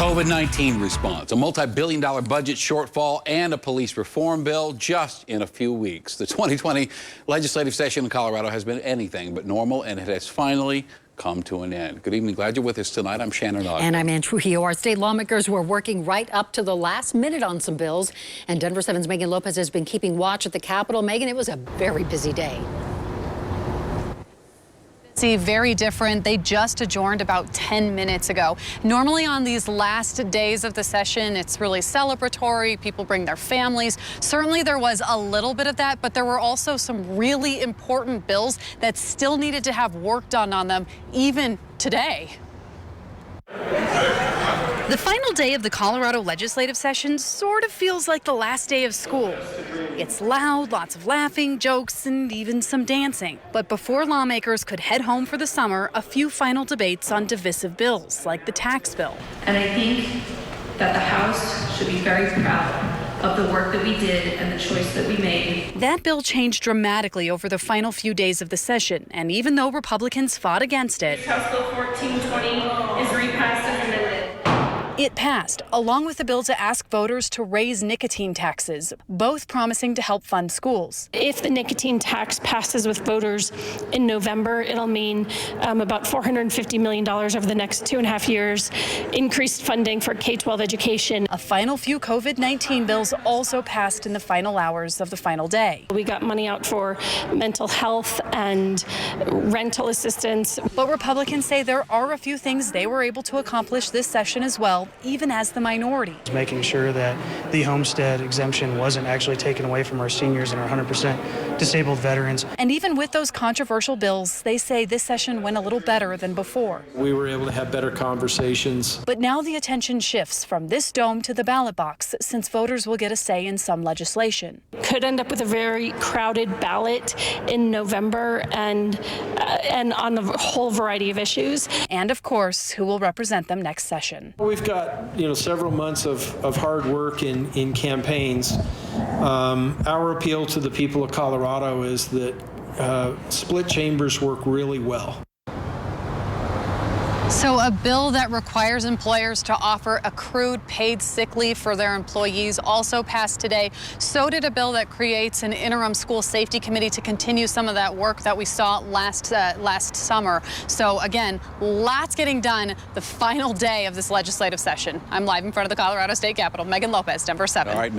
COVID-19 response, a multi-billion-dollar budget shortfall, and a police reform bill just in a few weeks. The 2020 legislative session in Colorado has been anything but normal, and it has finally come to an end. Good evening. Glad you're with us tonight. I'm Shannon Ogden. And I'm Ann Trujillo. Our state lawmakers were working right up to the last minute on some bills, and Denver 7's Megan Lopez has been keeping watch at the Capitol. Megan, it was a very busy day. Very different. They just adjourned about 10 minutes ago. Normally on these last days of the session, it's really celebratory. People bring their families. Certainly there was a little bit of that, but there were also some really important bills that still needed to have work done on them even today. The final day of the Colorado legislative session sort of feels like the last day of school. It's loud, lots of laughing, jokes, and even some dancing. But before lawmakers could head home for the summer, a few final debates on divisive bills, like the tax bill. And I think that the House should be very proud of the work that we did and the choice that we made. That bill changed dramatically over the final few days of the session, and even though Republicans fought against it, House Bill 1420 is repassed as amended. It passed, along with a bill to ask voters to raise nicotine taxes, both promising to help fund schools. If the nicotine tax passes with voters in November, it'll mean about $450 million over the next 2.5 years, increased funding for K-12 education. A final few COVID-19 bills also passed in the final hours of the final day. We got money out for mental health and rental assistance. But Republicans say there are a few things they were able to accomplish this session as well, even as the minority. Making sure that the homestead exemption wasn't actually taken away from our seniors and our 100% disabled veterans. And even with those controversial bills, they say this session went a little better than before. We were able to have better conversations. But now the attention shifts from this dome to the ballot box, since voters will get a say in some legislation. Could end up with a very crowded ballot in November and on a whole variety of issues. And of course, who will represent them next session. We've got several months of hard work in campaigns. Our appeal to the people of Colorado is that split chambers work really well. So a bill that requires employers to offer accrued paid sick leave for their employees also passed today. So did a bill that creates an interim school safety committee to continue some of that work that we saw last summer. So again, lots getting done the final day of this legislative session. I'm live in front of the Colorado State Capitol. Megan Lopez, Denver 7. All right,